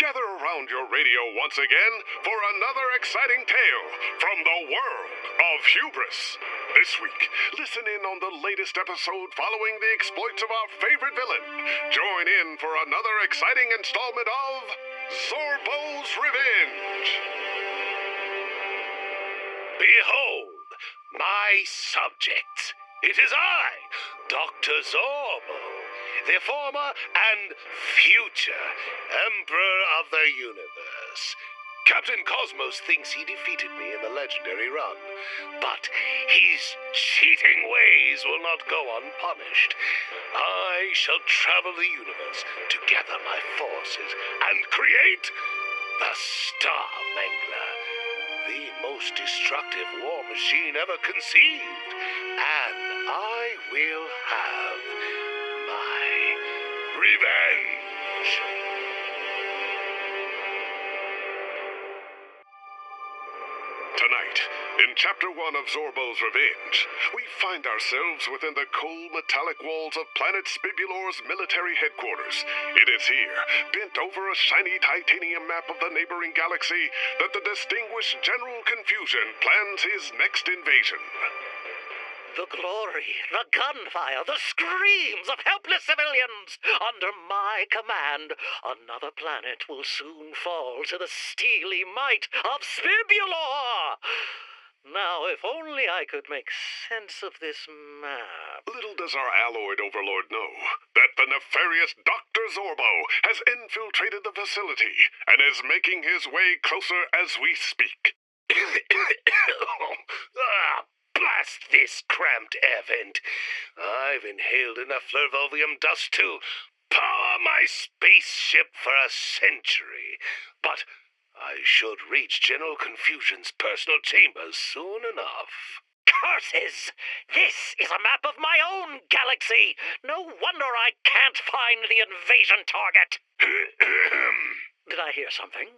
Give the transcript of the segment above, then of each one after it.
gather around your radio once again for another exciting tale from the world of hubris. This week, listen in on the latest episode following the exploits of our favorite villain. Join in for another exciting installment of Zorbo's Revenge. Behold, my subjects. It is I, Dr. Zorbo, the former and future Emperor of the Universe. Captain Cosmos thinks he defeated me in the legendary run, but his cheating ways will not go unpunished. I shall travel the universe to gather my forces and create the Star Mangler, the most destructive war machine ever conceived, and I will have my revenge. Tonight, in Chapter 1 of Zorbo's Revenge, we find ourselves within the cold metallic walls of planet Spibulor's military headquarters. It is here, bent over a shiny titanium map of the neighboring galaxy, that the distinguished General Confusion plans his next invasion. The glory, the gunfire, the screams of helpless civilians under my command. Another planet will soon fall to the steely might of Spibulor. Now, if only I could make sense of this map. Little does our alloyed overlord know that the nefarious Dr. Zorbo has infiltrated the facility and is making his way closer as we speak. Blast this cramped air vent. I've inhaled enough flervovium dust to power my spaceship for a century. But I should reach General Confusion's personal chambers soon enough. Curses! This is a map of my own galaxy! No wonder I can't find the invasion target! Did I hear something?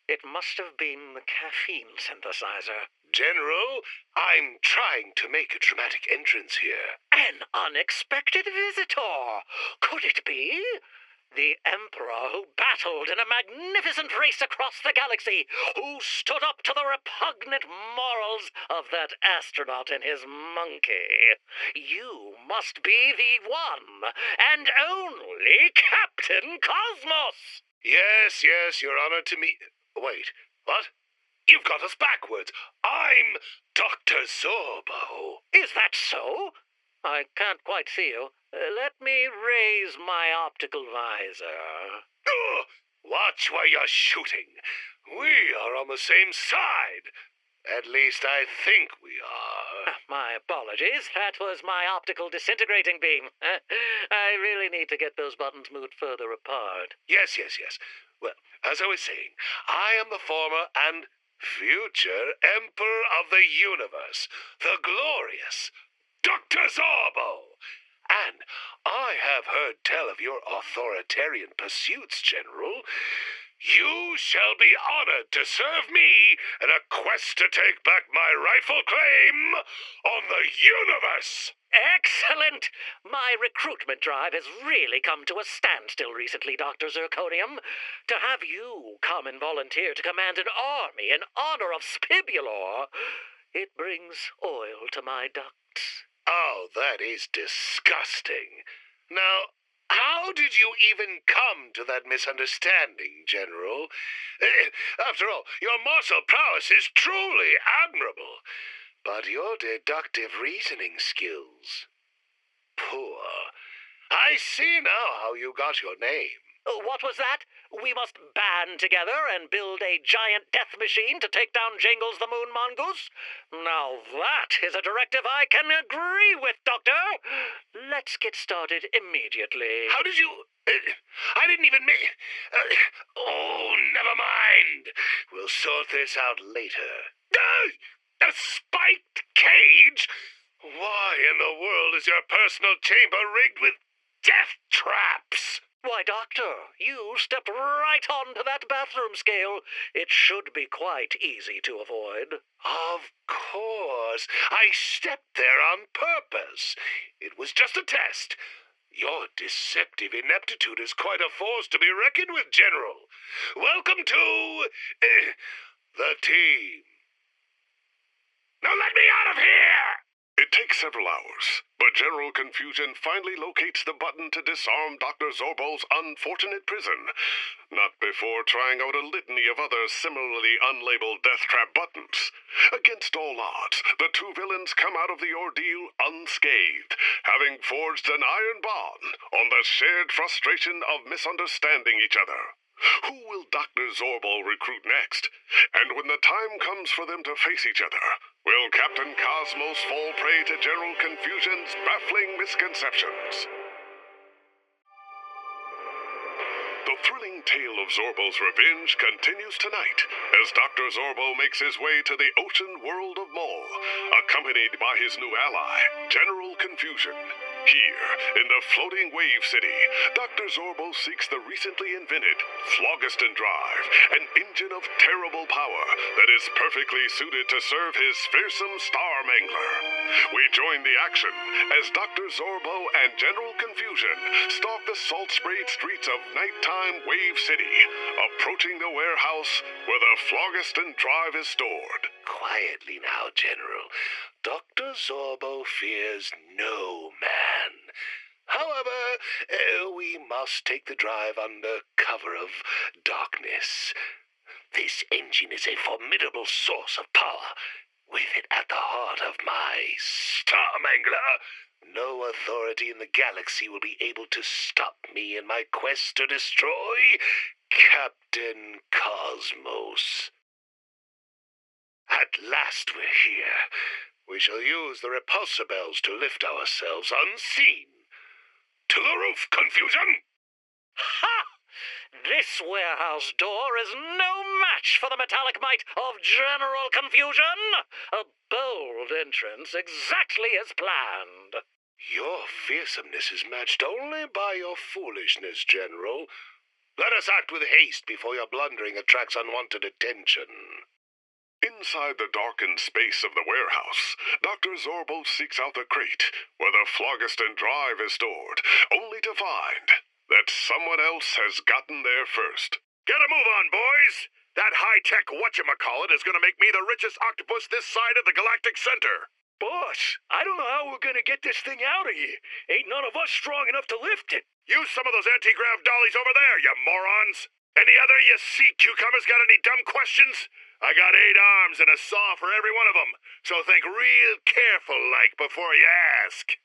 It must have been the caffeine synthesizer. General, I'm trying to make a dramatic entrance here. An unexpected visitor! Could it be? The Emperor who battled in a magnificent race across the galaxy, who stood up to the repugnant morals of that astronaut and his monkey. You must be the one and only Captain Cosmos! Yes, Your Honor, to me... Wait, what? You've got us backwards. I'm Dr. Zorbo. Is that so? I can't quite see you. Let me raise my optical visor. Watch where you're shooting. We are on the same side. At least I think we are. My apologies. That was my optical disintegrating beam. I really need to get those buttons moved further apart. Yes. Well, as I was saying, I am the former and future Emperor of the Universe, the glorious Dr. Zorbo. And I have heard tell of your authoritarian pursuits, General. You shall be honored to serve me in a quest to take back my rightful claim on the universe. Excellent! My recruitment drive has really come to a standstill recently, Dr. Zirconium. To have you come and volunteer to command an army in honor of Spibulor, it brings oil to my ducts. Oh, that is disgusting. Now, how did you even come to that misunderstanding, General? After all, your martial prowess is truly admirable. But your deductive reasoning skills... poor. I see now how you got your name. What was that? We must band together and build a giant death machine to take down Jingles the Moon Mongoose? Now that is a directive I can agree with, Doctor. Let's get started immediately. How did you... I didn't even never mind. We'll sort this out later. A spiked cage? Why in the world is your personal chamber rigged with death traps? Why, Doctor, you stepped right onto that bathroom scale. It should be quite easy to avoid. Of course. I stepped there on purpose. It was just a test. Your deceptive ineptitude is quite a force to be reckoned with, General. Welcome to the team. Now let me out of here! It takes several hours, but General Confusion finally locates the button to disarm Dr. Zorbo's unfortunate prison. Not before trying out a litany of other similarly unlabeled death trap buttons. Against all odds, the two villains come out of the ordeal unscathed, having forged an iron bond on the shared frustration of misunderstanding each other. Who will Dr. Zorbo recruit next? And when the time comes for them to face each other, will Captain Cosmos fall prey to General Confusion's baffling misconceptions? The thrilling tale of Zorbo's revenge continues tonight as Dr. Zorbo makes his way to the ocean world of Maul, accompanied by his new ally, General Confusion. Here, in the floating wave city, Dr. Zorbo seeks the recently invented Phlogiston Drive, an engine of terrible power that is perfectly suited to serve his fearsome Star Mangler. We join the action as Dr. Zorbo and General Confusion stalk the salt-sprayed streets of nighttime Wave City, approaching the warehouse where the Phlogiston Drive is stored. Quietly now, General. Dr. Zorbo fears no man. However, we must take the drive under cover of darkness. This engine is a formidable source of power. With it at the heart of my Star Mangler, no authority in the galaxy will be able to stop me in my quest to destroy Captain Cosmos. At last we're here. We shall use the repulsor bells to lift ourselves unseen. To the roof, Confusion! Ha! This warehouse door is no match for the metallic might of General Confusion. A bold entrance, exactly as planned. Your fearsomeness is matched only by your foolishness, General. Let us act with haste before your blundering attracts unwanted attention. Inside the darkened space of the warehouse, Dr. Zorbo seeks out the crate where the Phlogiston Drive is stored, only to find that someone else has gotten there first. Get a move on, boys! That high-tech whatchamacallit is gonna make me the richest octopus this side of the galactic center. Boss, I don't know how we're gonna get this thing out of here. Ain't none of us strong enough to lift it. Use some of those anti-grav dollies over there, you morons! Any other you sea cucumbers got any dumb questions? I got 8 arms and a saw for every one of them, so think real careful-like before you ask.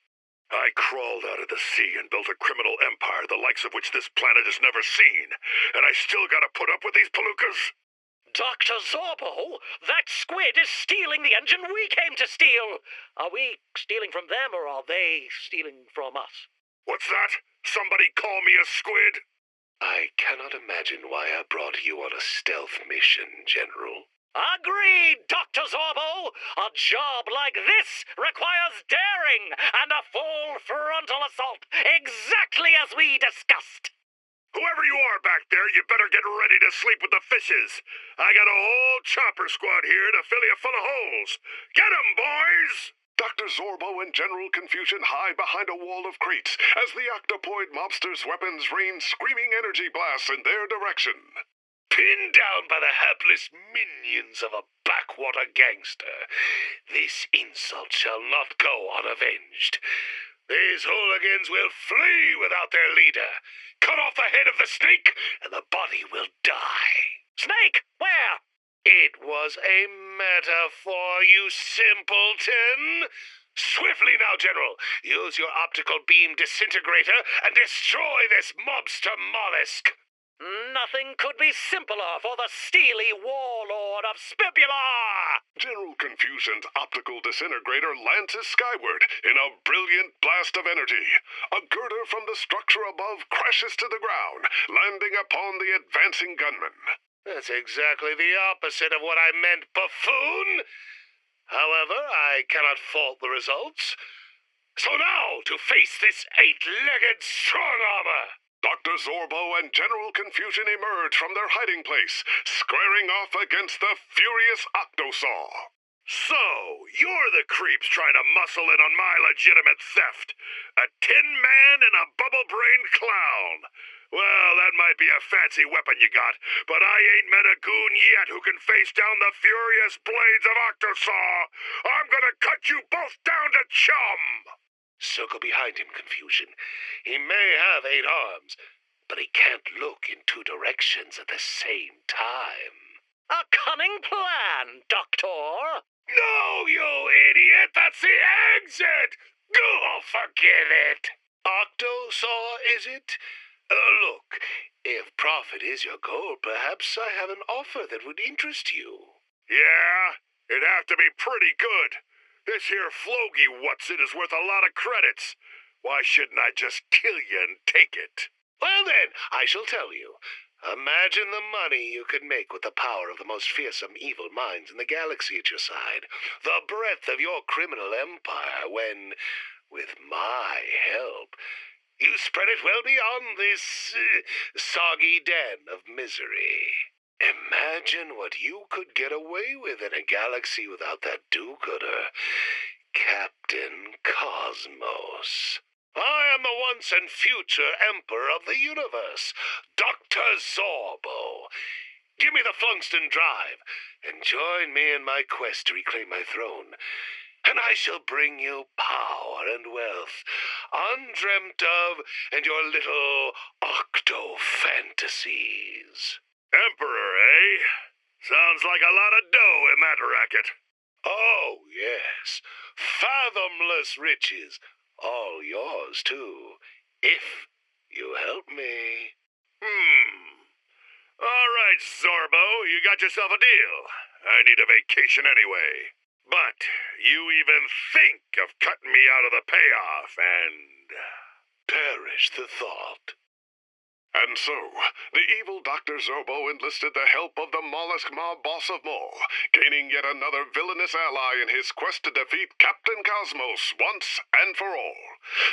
I crawled out of the sea and built a criminal empire the likes of which this planet has never seen, and I still gotta put up with these palookas? Dr. Zorbo, that squid is stealing the engine we came to steal. Are we stealing from them, or are they stealing from us? What's that? Somebody call me a squid? I cannot imagine why I brought you on a stealth mission, General. Agreed, Dr. Zorbo. A job like this requires daring and a full frontal assault, exactly as we discussed. Whoever you are back there, you better get ready to sleep with the fishes. I got a whole chopper squad here to fill you full of holes. Get 'em, boys! Dr. Zorbo and General Confusion hide behind a wall of crates as the octopoid mobsters' weapons rain screaming energy blasts in their direction. Pinned down by the hapless minions of a backwater gangster, this insult shall not go unavenged. These hooligans will flee without their leader. Cut off the head of the snake, and the body will die. Snake, where? It was a metaphor, you simpleton. Swiftly now, General. Use your optical beam disintegrator and destroy this mobster mollusk. Nothing could be simpler for the steely warlord of Spibula! General Confusion's optical disintegrator lances skyward in a brilliant blast of energy. A girder from the structure above crashes to the ground, landing upon the advancing gunman. That's exactly the opposite of what I meant, buffoon. However, I cannot fault the results. So now, to face this 8-legged strong armor. Dr. Zorbo and General Confusion emerge from their hiding place, squaring off against the furious Octosaw. So, you're the creeps trying to muscle in on my legitimate theft. A tin man and a ball-brained clown. Well, that might be a fancy weapon you got, but I ain't met a goon yet who can face down the furious blades of Octosaw. I'm gonna cut you both down to chum! Circle behind him, Confusion. He may have 8 arms, but he can't look in 2 directions at the same time. A cunning plan, Doctor. No, you idiot! That's the exit! Go, forget it! Octosaw, is it? Look, if profit is your goal, perhaps I have an offer that would interest you. Yeah? It'd have to be pretty good. This here Flogi what's-it is worth a lot of credits. Why shouldn't I just kill you and take it? Well then, I shall tell you. Imagine the money you could make with the power of the most fearsome evil minds in the galaxy at your side. The breadth of your criminal empire when, with my help, you spread it well beyond this soggy den of misery. Imagine what you could get away with in a galaxy without that do-gooder, Captain Cosmos. I am the once and future Emperor of the Universe, Dr. Zorbo. Give me the Flungston Drive, and join me in my quest to reclaim my throne. And I shall bring you power and wealth, undreamt of, and your little octo-fantasies. Emperor, eh? Sounds like a lot of dough in that racket. Oh, yes. Fathomless riches. All yours, too, if you help me. All right, Zorbo, you got yourself a deal. I need a vacation anyway. But you even think of cutting me out of the payoff, and... Perish the thought. And so, the evil Dr. Zorbo enlisted the help of the mollusk mob boss of Maw, gaining yet another villainous ally in his quest to defeat Captain Cosmos once and for all.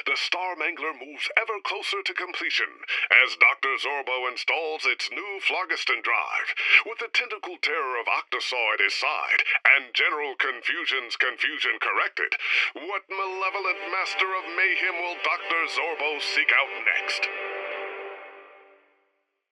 The Star Mangler moves ever closer to completion as Dr. Zorbo installs its new phlogiston drive. With the tentacle terror of Octosaw at his side and General Confusion's confusion corrected, what malevolent master of mayhem will Dr. Zorbo seek out next?